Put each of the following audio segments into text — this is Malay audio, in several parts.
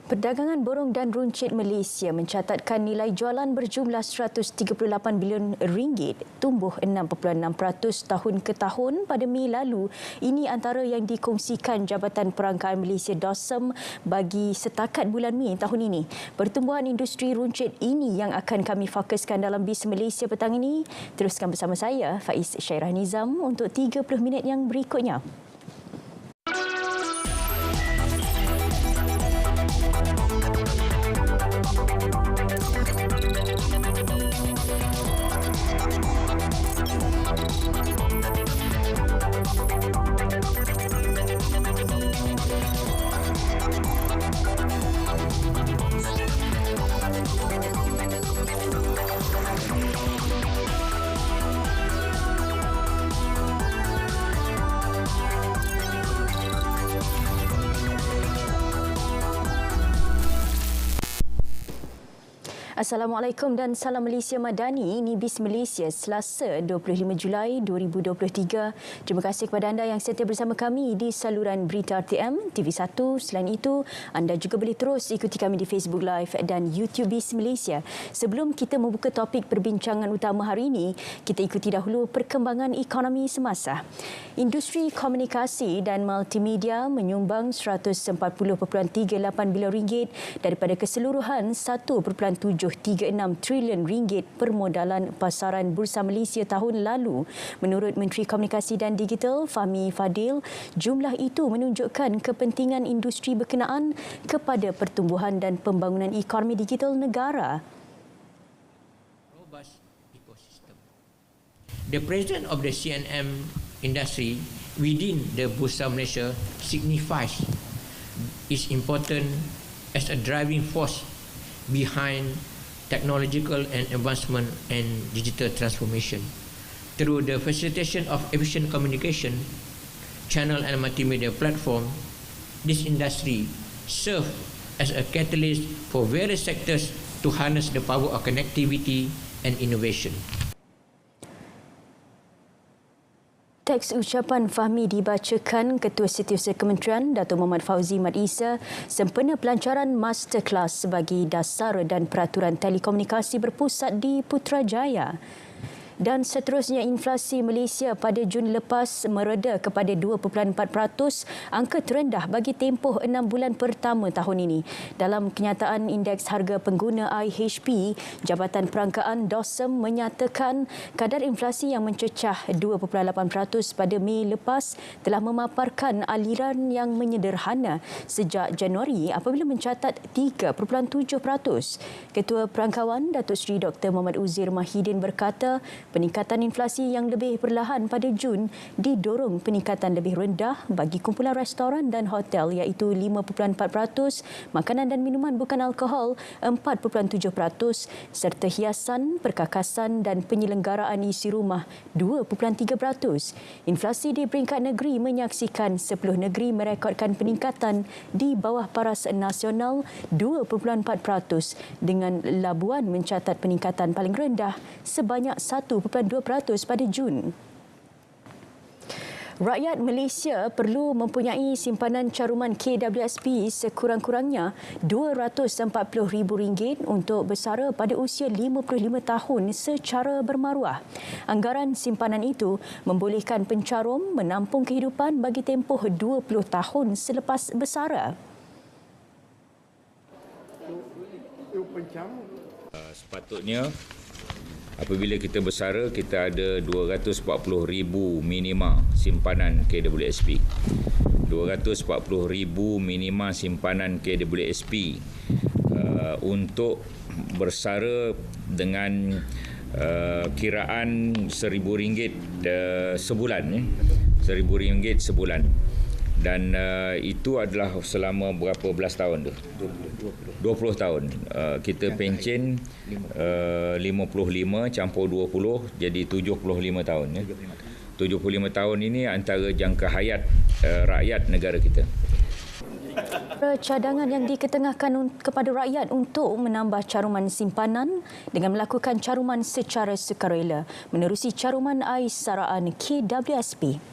Perdagangan borong dan runcit Malaysia mencatatkan nilai jualan berjumlah 138 bilion ringgit, tumbuh 6.6% tahun ke tahun pada Mei lalu. Ini antara yang dikongsikan Jabatan Perangkaan Malaysia DOSM bagi setakat bulan Mei tahun ini. Pertumbuhan industri runcit ini yang akan kami fokuskan dalam Bis Malaysia petang ini. Teruskan bersama saya, Faiz Syairah Nizam untuk 30 minit yang berikutnya. Assalamualaikum dan salam Malaysia Madani. Ini Bis Malaysia Selasa 25 Julai 2023. Terima kasih kepada anda yang setia bersama kami di saluran Berita RTM TV1. Selain itu, anda juga boleh terus ikuti kami di Facebook Live dan YouTube Bis Malaysia. Sebelum kita membuka topik perbincangan utama hari ini, kita ikuti dahulu perkembangan ekonomi semasa. Industri komunikasi dan multimedia menyumbang 140.38 bilion ringgit daripada keseluruhan 1.736 trilion ringgit permodalan pasaran Bursa Malaysia tahun lalu. Menurut Menteri Komunikasi dan Digital Fahmi Fadil, jumlah itu menunjukkan kepentingan industri berkenaan kepada pertumbuhan dan pembangunan ekonomi digital negara. Robust ecosystem. The presence of the CNM industry within the Bursa Malaysia signifies its importance as a driving force behind technological and advancement and digital transformation. Through the facilitation of efficient communication, channel and multimedia platform, this industry serves as a catalyst for various sectors to harness the power of connectivity and innovation. Teks ucapan Fahmi dibacakan Ketua Setiausaha Kementerian Datuk Muhammad Fauzi Mat Isa sempena pelancaran masterclass bagi dasar dan peraturan telekomunikasi berpusat di Putrajaya. Dan seterusnya, inflasi Malaysia pada Jun lepas mereda kepada 2.4%, angka terendah bagi tempoh 6 bulan pertama tahun ini. Dalam kenyataan indeks harga pengguna IHP, Jabatan Perangkaan DOSM menyatakan kadar inflasi yang mencecah 2.8% pada Mei lepas telah memaparkan aliran yang menyederhana sejak Januari apabila mencatat 3.7%. Ketua Perangkawan Datuk Seri Dr. Muhammad Uzir Mahidin berkata, peningkatan inflasi yang lebih perlahan pada Jun didorong peningkatan lebih rendah bagi kumpulan restoran dan hotel iaitu 5.4%, makanan dan minuman bukan alkohol 4.7% serta hiasan, perkakasan dan penyelenggaraan isi rumah 2.3%. Inflasi di peringkat negeri menyaksikan 10 negeri merekodkan peningkatan di bawah paras nasional 2.4% dengan Labuan mencatat peningkatan paling rendah sebanyak 1.2% pada Jun. Rakyat Malaysia perlu mempunyai simpanan caruman KWSP sekurang-kurangnya RM240,000 untuk bersara pada usia 55 tahun secara bermaruah. Anggaran simpanan itu membolehkan pencarum menampung kehidupan bagi tempoh 20 tahun selepas bersara. Sepatutnya apabila kita bersara, kita ada 240,000 minima simpanan KWSP. 240,000 minima simpanan KWSP untuk bersara dengan kiraan RM1,000 sebulan. RM1,000 sebulan. Dan itu adalah selama berapa belas tahun tu? 20 tahun. Kita pencen 55 campur 20 jadi 75 tahun. 75 tahun ini antara jangka hayat rakyat negara kita. Cadangan yang diketengahkan kepada rakyat untuk menambah caruman simpanan dengan melakukan caruman secara sukarela menerusi caruman air saraan KWSP.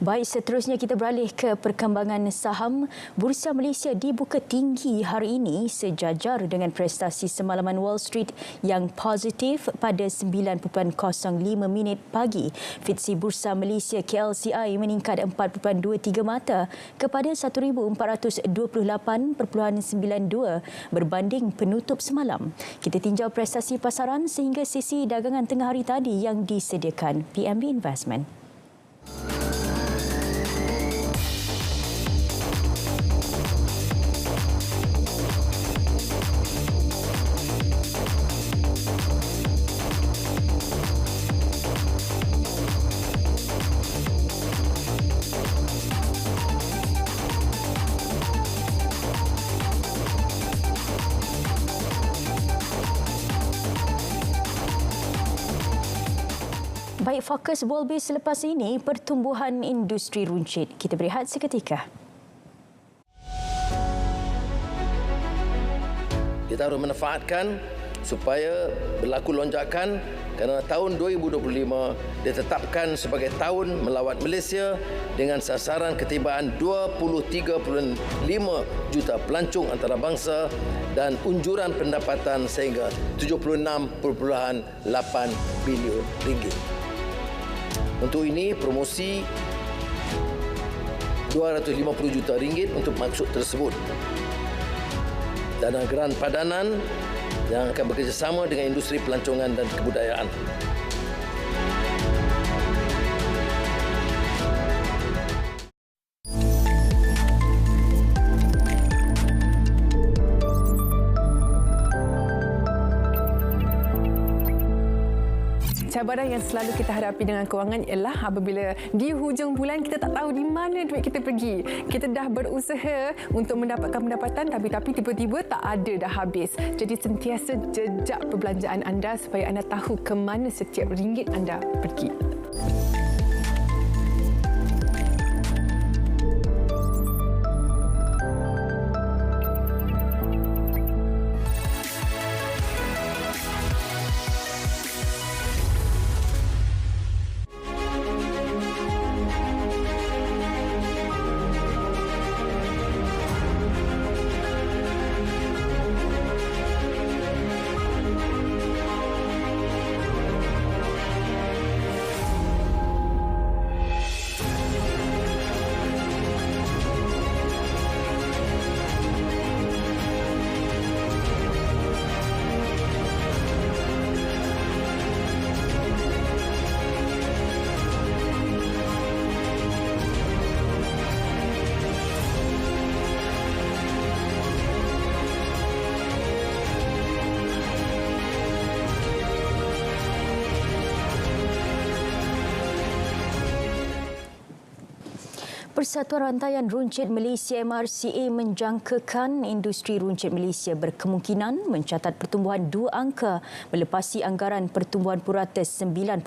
Baik, seterusnya kita beralih ke perkembangan saham. Bursa Malaysia dibuka tinggi hari ini sejajar dengan prestasi semalaman Wall Street yang positif pada 9.05 minit pagi. FTSE Bursa Malaysia KLCI meningkat 4.23 mata kepada 1,428.92 berbanding penutup semalam. Kita tinjau prestasi pasaran sehingga sesi dagangan tengah hari tadi yang disediakan PMB Investment. Baik, fokus Worldbase selepas ini pertumbuhan industri runcit. Kita berehat seketika. Kita harus manfaatkan supaya berlaku lonjakan kerana tahun 2025 ditetapkan sebagai tahun melawat Malaysia dengan sasaran ketibaan 23.5 juta pelancong antarabangsa dan unjuran pendapatan sehingga 76.8 bilion ringgit. Untuk ini, promosi 250 juta ringgit untuk maksud tersebut. Dana geran padanan yang akan bekerjasama dengan industri pelancongan dan kebudayaan. Cabaran yang selalu kita hadapi dengan kewangan ialah apabila di hujung bulan kita tak tahu di mana duit kita pergi. Kita dah berusaha untuk mendapatkan pendapatan tapi tiba-tiba tak ada, dah habis. Jadi sentiasa jejak perbelanjaan anda supaya anda tahu ke mana setiap ringgit anda pergi. Persatuan Rantaian Runcit Malaysia MRCA menjangkakan industri runcit Malaysia berkemungkinan mencatat pertumbuhan 2 angka melepasi anggaran pertumbuhan purata 9.0%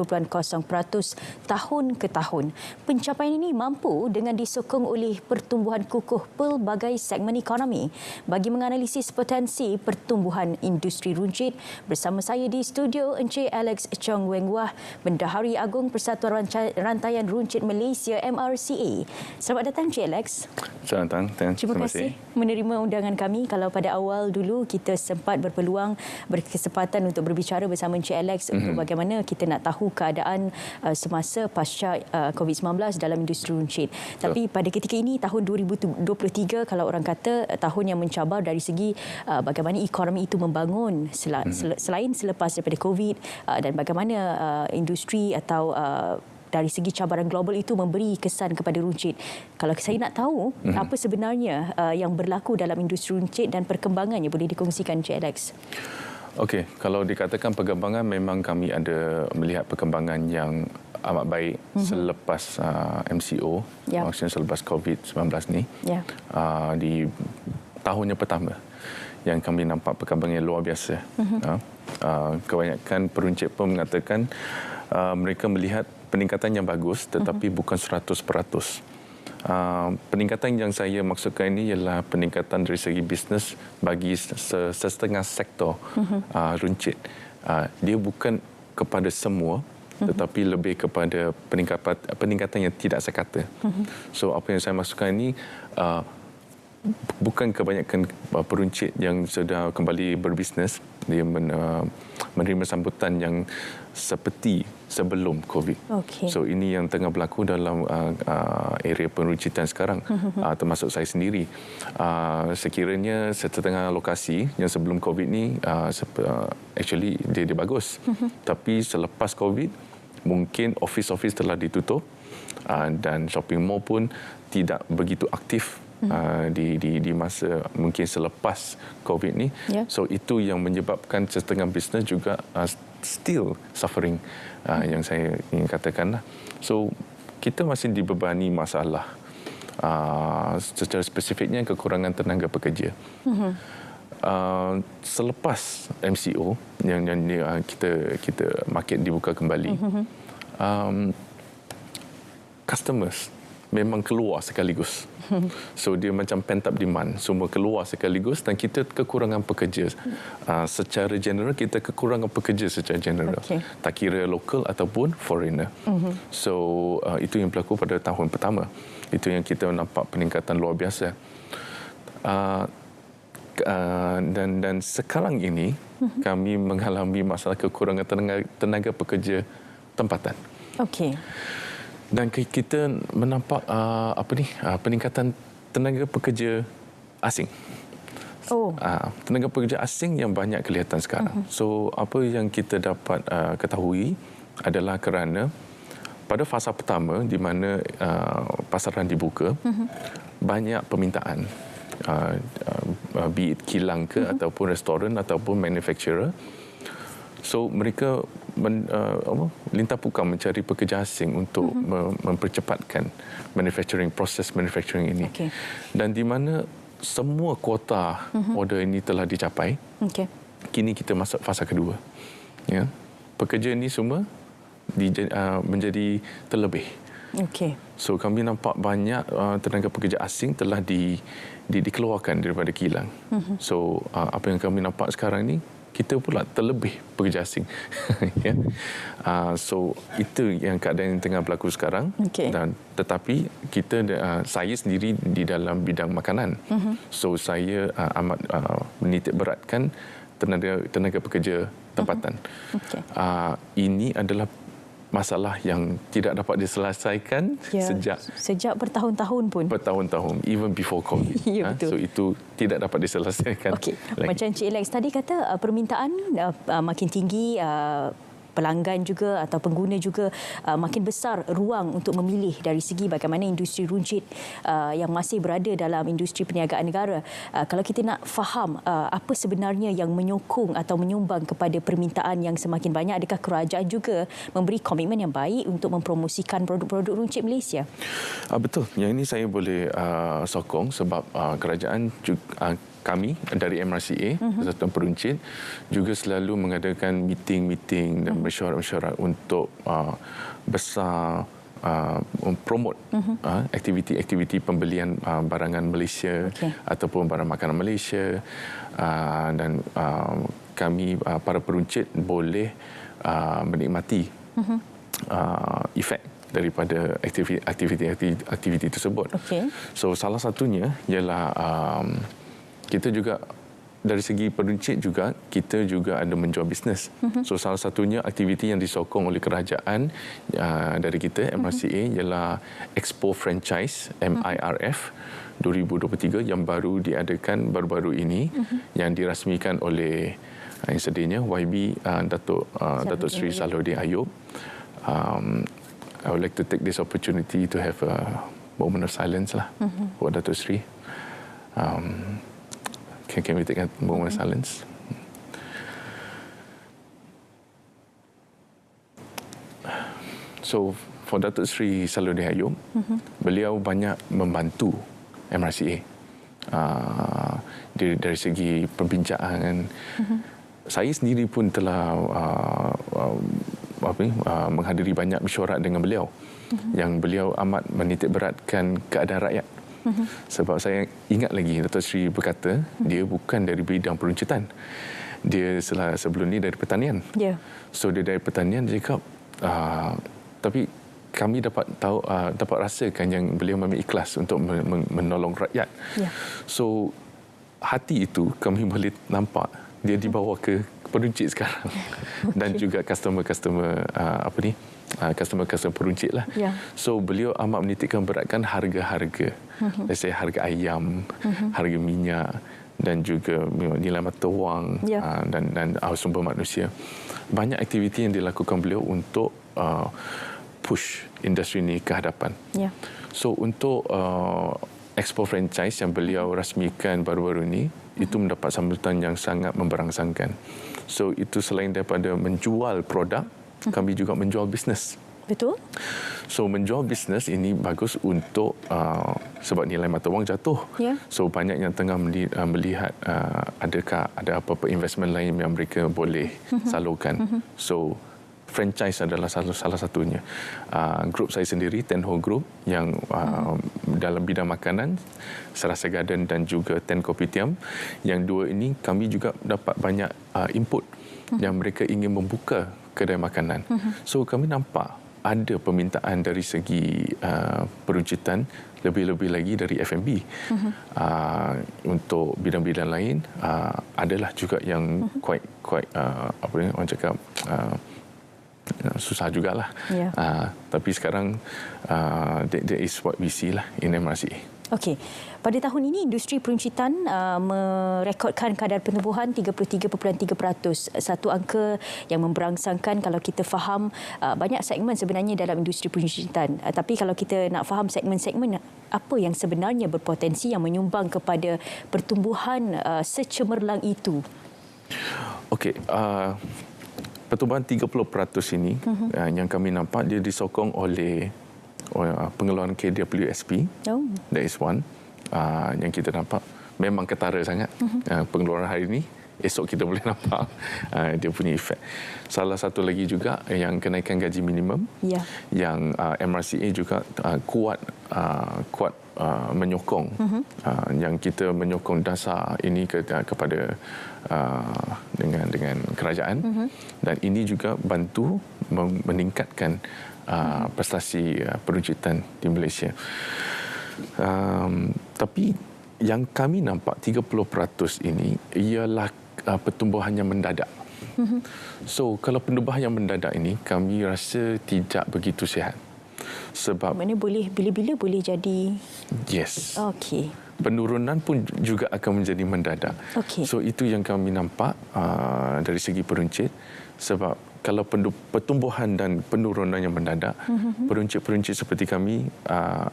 tahun ke tahun. Pencapaian ini mampu dengan disokong oleh pertumbuhan kukuh pelbagai segmen ekonomi. Bagi menganalisis potensi pertumbuhan industri runcit, bersama saya di studio Encik Alex Chong Weng Wah, Bendahari Agung Persatuan Rantaian Runcit Malaysia MRCA. Selamat datang, Encik Alex. Selamat datang. Terima kasih menerima undangan kami. Kalau pada awal dulu kita sempat berpeluang, berkesempatan untuk berbicara bersama Encik Alex untuk bagaimana kita nak tahu keadaan semasa pasca COVID-19 dalam industri runcit. Tapi pada ketika ini, tahun 2023, kalau orang kata tahun yang mencabar dari segi bagaimana ekonomi itu membangun selain selepas daripada COVID, dan bagaimana industri atau dari segi cabaran global itu memberi kesan kepada runcit. Kalau saya nak tahu apa sebenarnya yang berlaku dalam industri runcit dan perkembangannya, boleh dikongsikan Encik Alex? Okey, kalau dikatakan perkembangan, memang kami ada melihat perkembangan yang amat baik selepas MCO, maksudnya selepas COVID-19 ni. Di tahun yang pertama yang kami nampak perkembangan yang luar biasa. Kebanyakan peruncit pun mengatakan mereka melihat peningkatan yang bagus tetapi bukan 100%. Peningkatan yang saya maksudkan ini ialah peningkatan dari segi bisnes bagi setengah sektor runcit. Dia bukan kepada semua, tetapi lebih kepada peningkatan yang tidak sekata. So apa yang saya maksudkan ini bukan kebanyakan peruncit yang sudah kembali berbisnes dia menerima sambutan yang seperti sebelum COVID. So ini yang tengah berlaku dalam area peruncitan sekarang, termasuk saya sendiri. Sekiranya setengah lokasi yang sebelum COVID ni actually dia bagus. Tapi selepas COVID mungkin office telah ditutup dan shopping mall pun tidak begitu aktif di masa mungkin selepas COVID ni. So itu yang menyebabkan setengah bisnes juga still suffering, yang saya ingin katakan. So kita masih dibebani masalah secara spesifiknya kekurangan tenaga pekerja. Selepas MCO yang kita market dibuka kembali, customers memang keluar sekaligus. So dia macam pent up demand, semua keluar sekaligus dan kita kekurangan pekerja. Secara general kita kekurangan pekerja secara general. Tak kira lokal ataupun foreigner. So itu yang berlaku pada tahun pertama. Itu yang kita nampak peningkatan luar biasa. Dan sekarang ini kami mengalami masalah kekurangan tenaga pekerja tempatan. Dan kita menampak peningkatan tenaga pekerja asing. Tenaga pekerja asing yang banyak kelihatan sekarang. So apa yang kita dapat ketahui adalah kerana pada fasa pertama di mana pasaran dibuka, banyak permintaan, be it kilang ke ataupun restoran ataupun manufacturer. So mereka lintah pukang mencari pekerja asing untuk mempercepatkan proses manufacturing ini. Dan di mana semua kuota order ini telah dicapai, kini kita masuk fasa kedua. Pekerja ini semua menjadi terlebih. So kami nampak banyak tenaga pekerja asing telah dikeluarkan daripada kilang. So apa yang kami nampak sekarang ini, kita pula terlebih pekerja asing. So itu yang keadaan yang tengah berlaku sekarang. Dan tetapi saya sendiri di dalam bidang makanan. So saya amat menitik beratkan tenaga pekerja tempatan. Ini adalah masalah yang tidak dapat diselesaikan sejak bertahun-tahun pun. Even before COVID. So itu tidak dapat diselesaikan. Macam Cik Lex tadi kata, permintaan makin tinggi, pelanggan juga atau pengguna juga makin besar ruang untuk memilih dari segi bagaimana industri runcit yang masih berada dalam industri perniagaan negara. Kalau kita nak faham apa sebenarnya yang menyokong atau menyumbang kepada permintaan yang semakin banyak, adakah kerajaan juga memberi komitmen yang baik untuk mempromosikan produk-produk runcit Malaysia? Betul. Yang ini saya boleh sokong sebab kerajaan juga, kami dari MRCA, Persatuan Peruncit, juga selalu mengadakan meeting-meeting dan mesyuarat-mesyuarat untuk besar promote aktiviti-aktiviti pembelian barangan Malaysia ataupun barang makanan Malaysia, dan kami para peruncit boleh menikmati efek daripada aktiviti tersebut. So salah satunya ialah kita juga dari segi peruncit juga kita juga ada menjual bisnes. So salah satunya aktiviti yang disokong oleh kerajaan dari kita MRCA ialah Expo Franchise MIRF 2023 yang baru diadakan baru-baru ini, yang dirasmikan oleh yang sedianya YB Datuk Seri Salahuddin Ayub. I would like to take this opportunity to have a moment of silence for Datuk Seri. Can we take a moment of silence? So, for Datuk Seri Salahuddin Ayub, beliau banyak membantu MRCA dari segi perbincangan. Saya sendiri pun telah menghadiri banyak mesyuarat dengan beliau, yang beliau amat menitik beratkan keadaan rakyat. Sebab saya ingat lagi Datuk Seri berkata dia bukan dari bidang peruncitan, dia sebelum ni dari pertanian. So dia dari pertanian, dia cakap Tapi kami dapat tahu, dapat rasakan yang beliau memang ikhlas untuk menolong rakyat. So hati itu kami boleh nampak dia dibawa ke peruncit sekarang. Dan juga customer-customer customer peruncit lah. So beliau amat menitikkan beratkan harga-harga. Let's say harga ayam, harga minyak dan juga nilai mata wang dan sumber manusia. Banyak aktiviti yang dilakukan beliau untuk push industri ini ke hadapan. So untuk ekspor franchise yang beliau rasmikan baru-baru ini, itu mendapat sambutan yang sangat memberangsangkan. So itu selain daripada menjual produk, kami juga menjual bisnes. Betul. So menjual bisnes ini bagus untuk sebab nilai mata wang jatuh. So banyak yang tengah melihat adakah ada apa-apa investment lain yang mereka boleh salurkan. So franchise adalah salah satunya. Grup saya sendiri, Tenho Group, yang dalam bidang makanan, Serasa Garden dan juga Ten Kopitiam. Yang dua ini kami juga dapat banyak input yang mereka ingin membuka kedai makanan. So kami nampak ada permintaan dari segi peruncitan, lebih-lebih lagi dari F&B. Untuk bidang-bidang lain adalah juga yang quite orang cakap susah jugalah. Tapi sekarang that is what we see lah in MRCA. Okey. Pada tahun ini industri peruncitan merekodkan kadar pertumbuhan 33.3%. Satu angka yang memberangsangkan kalau kita faham banyak segmen sebenarnya dalam industri peruncitan. Tapi kalau kita nak faham segmen-segmen apa yang sebenarnya berpotensi yang menyumbang kepada pertumbuhan secemerlang itu. Okey. Pertumbuhan 30% ini yang kami nampak dia disokong oleh pengeluaran KWSP. That is one. Yang kita nampak memang ketara sangat. Pengeluaran hari ini, esok kita boleh nampak dia punya efek. Salah satu lagi juga yang kenaikan gaji minimum. Yang MRCA juga kuat menyokong. Yang kita menyokong dasar ini kepada dengan kerajaan. Dan ini juga bantu meningkatkan prestasi peruncitan di Malaysia. Tapi yang kami nampak 30% ini ialah pertumbuhan yang mendadak. So kalau pertumbuhan yang mendadak ini kami rasa tidak begitu sihat. Sebab mana boleh bila-bila boleh jadi. Yes. Okey. Penurunan pun juga akan menjadi mendadak. So itu yang kami nampak dari segi peruncit. Sebab kalau pertumbuhan dan penurunan yang mendadak, peruncit-peruncit seperti kami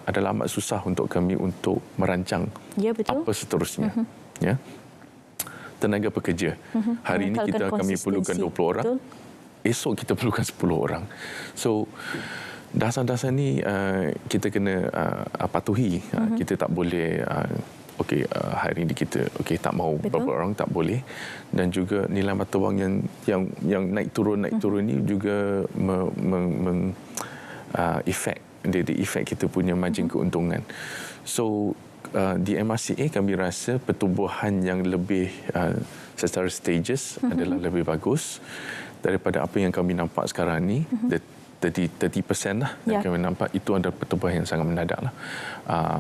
adalah amat susah untuk kami untuk merancang apa seterusnya. Tenaga pekerja. Hari ini kami perlukan 20 orang. Esok kita perlukan 10 orang. So dasar-dasar ni kita kena patuhi. Kita tak boleh hari ini kita tak mau beberapa orang, tak boleh. Dan juga nilai mata wang yang naik turun ni juga efek kita punya margin keuntungan. So di MRCA kami rasa pertumbuhan yang lebih secara stages adalah lebih bagus daripada apa yang kami nampak sekarang ni. 30% lah yang kami nampak itu adalah pertumbuhan yang sangat mendadak lah.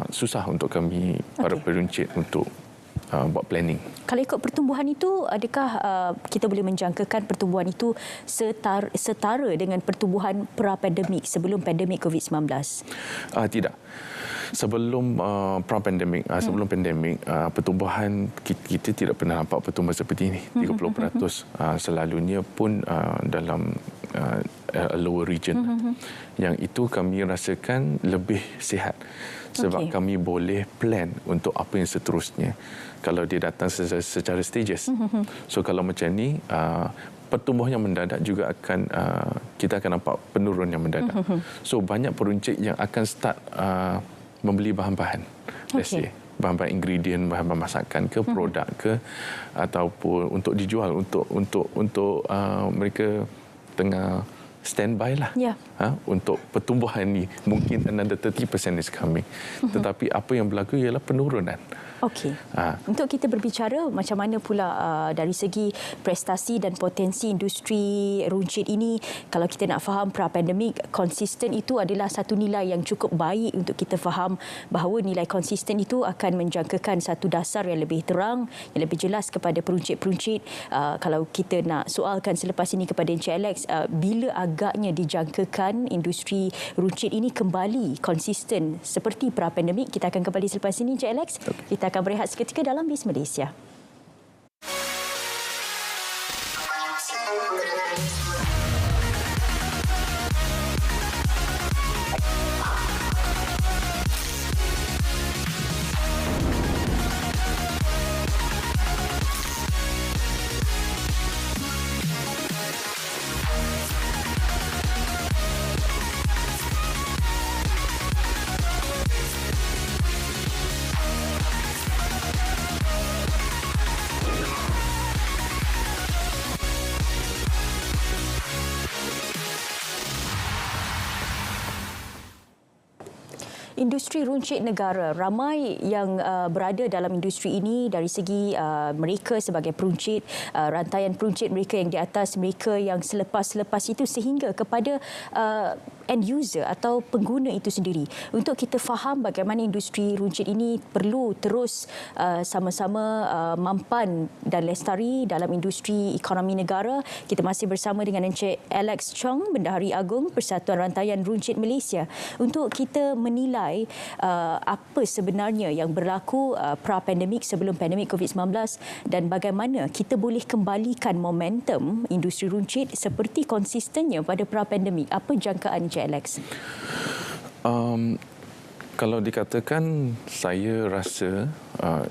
Susah untuk kami para peruncit untuk buat planning. Kalau ikut pertumbuhan itu, adakah kita boleh menjangkakan pertumbuhan itu setara dengan pertumbuhan pra-pandemik sebelum pandemik COVID-19? Tidak. Sebelum pra-pandemik, sebelum pandemik, pertumbuhan kita tidak pernah nampak pertumbuhan seperti ini, 30%. Selalunya pun dalam lower region. Yang itu kami rasakan lebih sihat. Sebab kami boleh plan untuk apa yang seterusnya. Kalau dia datang secara stages. So kalau macam ni, pertumbuhan yang mendadak juga akan kita akan nampak penurunan yang mendadak. So banyak peruncit yang akan start membeli bahan-bahan. Let's say bahan-bahan ingredient, bahan-bahan masakan ke produk ke ataupun untuk dijual untuk mereka tengah standby lah untuk pertumbuhan ni. Mungkin another 30% is coming. Tetapi apa yang berlaku ialah penurunan. Okey. Untuk kita berbicara macam mana pula dari segi prestasi dan potensi industri runcit ini, kalau kita nak faham pra-pandemik, konsisten itu adalah satu nilai yang cukup baik untuk kita faham bahawa nilai konsisten itu akan menjangkakan satu dasar yang lebih terang, yang lebih jelas kepada peruncit-peruncit. Kalau kita nak soalkan selepas ini kepada Encik Alex, bila agaknya dijangkakan industri runcit ini kembali konsisten seperti pra-pandemik? Kita akan kembali selepas ini, Encik Alex. Kita akan berehat seketika dalam BIS Malaysia. Industri runcit negara, ramai yang berada dalam industri ini dari segi mereka sebagai peruncit, rantaian peruncit mereka yang di atas, mereka yang selepas-lepas itu sehingga kepada end user atau pengguna itu sendiri. Untuk kita faham bagaimana industri runcit ini perlu terus sama-sama mampan dan lestari dalam industri ekonomi negara, kita masih bersama dengan Encik Alex Chong, Bendahari Agung Persatuan Rantaian Runcit Malaysia, untuk kita menilai apa sebenarnya yang berlaku pra-pandemik, sebelum pandemik COVID-19, dan bagaimana kita boleh kembalikan momentum industri runcit seperti konsistennya pada pra-pandemik. Apa jangkaan Encik Alex? Kalau dikatakan, saya rasa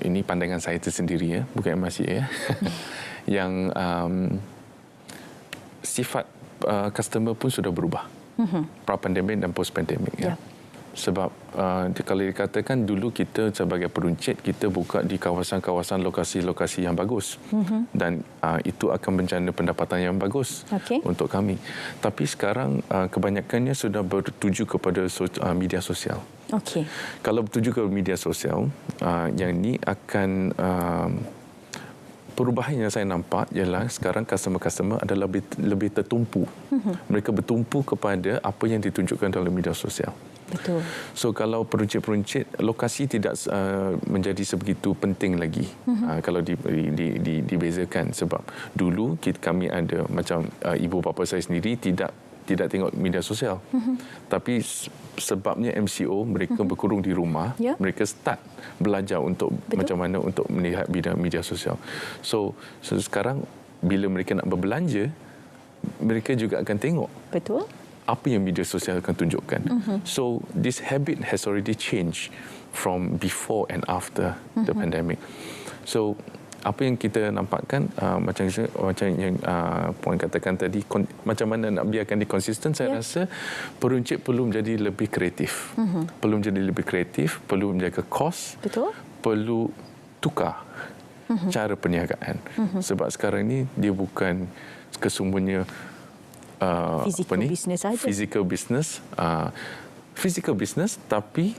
ini pandangan saya tersendiri, bukan MRCA, yang sifat customer pun sudah berubah, pra-pandemik dan post-pandemik. Sebab kalau dikatakan dulu kita sebagai peruncit, kita buka di kawasan-kawasan lokasi-lokasi yang bagus, dan itu akan bencana pendapatan yang bagus untuk kami. Tapi sekarang kebanyakannya sudah bertuju kepada media sosial. Kalau bertuju ke media sosial, yang ini akan perubahan yang saya nampak ialah sekarang customer-customer adalah lebih tertumpu. Mereka bertumpu kepada apa yang ditunjukkan dalam media sosial. Betul. So kalau peruncit-peruncit, lokasi tidak menjadi sebegitu penting lagi kalau dibezakan. Sebab dulu kami ada macam ibu bapa saya sendiri tidak tengok media sosial. Tapi sebabnya MCO, mereka berkurung di rumah, mereka start belajar untuk macam mana untuk melihat media sosial. So sekarang bila mereka nak berbelanja, mereka juga akan tengok apa yang media sosial akan tunjukkan. So this habit has already changed from before and after the pandemic. So apa yang kita nampakkan, macam yang Puan katakan tadi, macam mana nak biarkan dia konsisten, saya rasa peruncit perlu menjadi lebih kreatif. Perlu menjadi lebih kreatif, perlu menjaga kos, perlu tukar cara perniagaan. Sebab sekarang ni dia bukan kesemuanya physical business, tapi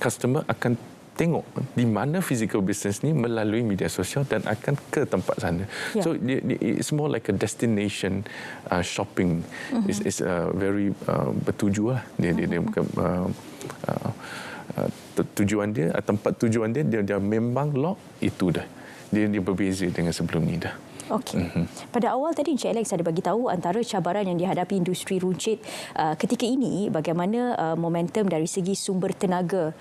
customer akan tengok di mana physical business ni melalui media sosial dan akan ke tempat sana. So it's more like a destination shopping. It's very bertuju lah. Dia tujuan dia, tempat tujuan dia memang lock itu dah. Dia berbeza dengan sebelum ni dah. Pada awal tadi Encik Alex ada bagi tahu antara cabaran yang dihadapi industri runcit ketika ini, bagaimana momentum dari segi sumber tenaga,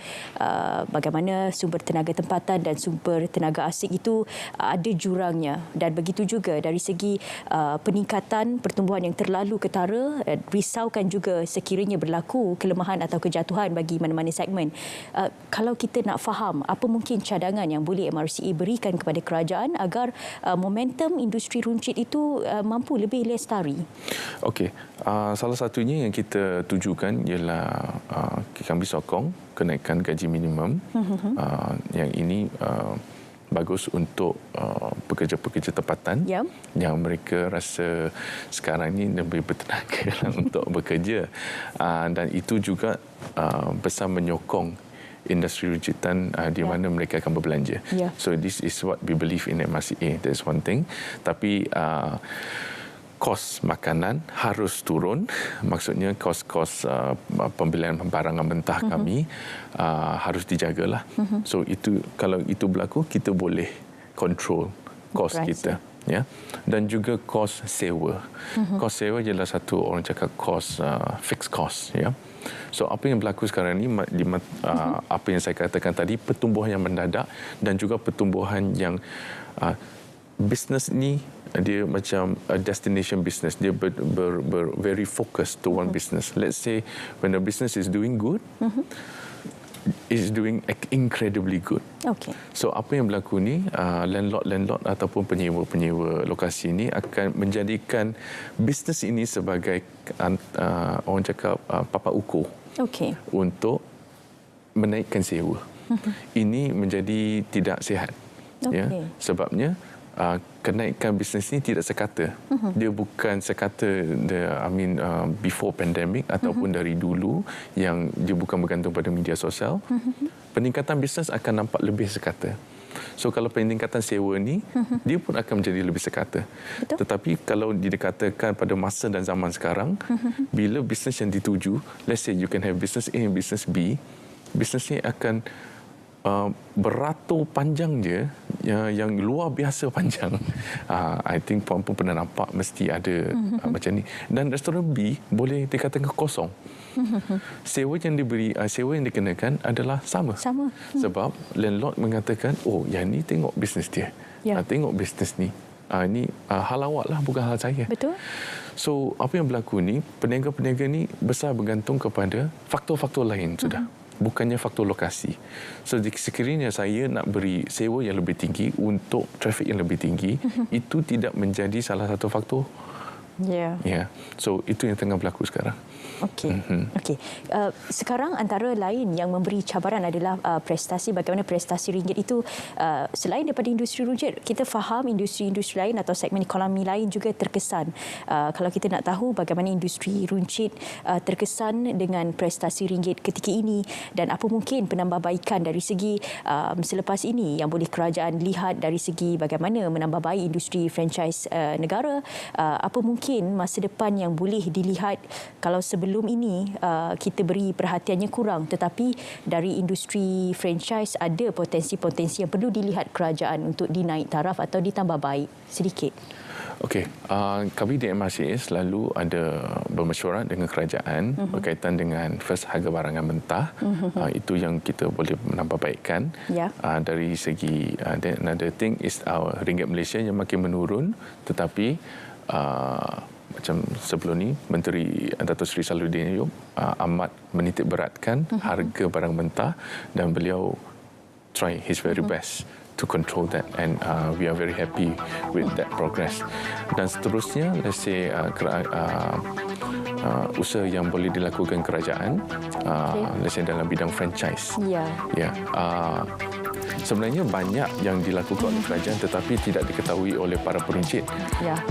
bagaimana sumber tenaga tempatan dan sumber tenaga asing itu ada jurangnya, dan begitu juga dari segi peningkatan pertumbuhan yang terlalu ketara, risaukan juga sekiranya berlaku kelemahan atau kejatuhan bagi mana-mana segmen. Kalau kita nak faham apa mungkin cadangan yang boleh MRCA berikan kepada kerajaan agar momentum industri runcit itu mampu lebih lestari? Salah satunya yang kita tujukan ialah kami sokong kenaikan gaji minimum. Yang ini bagus untuk pekerja-pekerja tempatan yang mereka rasa sekarang ini lebih bertenaga untuk bekerja, dan itu juga besar menyokong industri rujukan di mana mereka akan berbelanja. So this is what we believe in MRCA. That's one thing. Tapi kos makanan harus turun, maksudnya kos-kos pembelian barangan mentah kami harus dijagalah. So itu, kalau itu berlaku, kita boleh control kos kita, ya. Dan juga kos sewa. Kos sewa ialah satu, orang cakap kos fixed cost, ya. So apa yang berlaku sekarang ni, apa yang saya katakan tadi, pertumbuhan yang mendadak dan juga pertumbuhan yang bisnes ni dia macam a destination business. Dia very focused to one business. Let's say when the business is doing good, is doing incredibly good. Okay. So apa yang berlaku ni, landlord ataupun penyewa lokasi ini akan menjadikan bisnes ini sebagai orang cakap papak ukur. Okay. Untuk menaikkan sewa. Ini menjadi tidak sihat. Okay. Ya, sebabnya kenaikan bisnes ini tidak sekata. Dia bukan sekata before pandemic ataupun dari dulu, yang dia bukan bergantung pada media sosial. Peningkatan bisnes akan nampak lebih sekata. So kalau peningkatan sewa ni, dia pun akan menjadi lebih sekata. Betul. Tetapi kalau dikatakan pada masa dan zaman sekarang, bila bisnes yang dituju, let's say you can have business A and business B, bisnes ni akan beratur panjang je, yang luar biasa panjang. I think puan pun pernah nampak, mesti ada macam ni. Dan restoran B boleh dikatakan kosong. Sewa yang diberi, sewa yang dikenakan adalah sama. Sebab landlord mengatakan, oh yang ni tengok bisnes dia, tengok bisnes ni, ini hal awak lah, bukan hal saya. Betul. So apa yang berlaku ni, peniaga-peniaga ni besar bergantung kepada faktor-faktor lain sudah. Bukannya faktor lokasi. So sekiranya saya nak beri sewa yang lebih tinggi untuk trafik yang lebih tinggi, itu tidak menjadi salah satu faktor. So itu yang tengah berlaku sekarang. Okey. Sekarang antara lain yang memberi cabaran adalah prestasi. Bagaimana prestasi ringgit itu selain daripada industri runcit, kita faham industri-industri lain atau segmen ekonomi lain juga terkesan. Kalau kita nak tahu bagaimana industri runcit terkesan dengan prestasi ringgit ketika ini, dan apa mungkin penambahbaikan dari segi selepas ini yang boleh kerajaan lihat dari segi bagaimana menambah baik industri franchise negara, apa mungkin masa depan yang boleh dilihat kalau sebelum ini kita beri perhatiannya kurang, tetapi dari industri franchise ada potensi-potensi yang perlu dilihat kerajaan untuk dinaik taraf atau ditambah baik sedikit. Okey, kami di MRCA selalu ada bermesyuarat dengan kerajaan berkaitan dengan first harga barangan mentah. Itu yang kita boleh menambahbaikkan. Dari segi another thing is our ringgit Malaysia yang makin menurun, tetapi macam sebelum ni Menteri Dato' Seri Salahuddin Ayub amat menitik beratkan harga barang mentah, dan beliau try his very best to control that, and we are very happy with that progress. Dan seterusnya, let's say usaha yang boleh dilakukan kerajaan, let's say dalam bidang franchise. Sebenarnya banyak yang dilakukan oleh kerajaan tetapi tidak diketahui oleh para peruncit.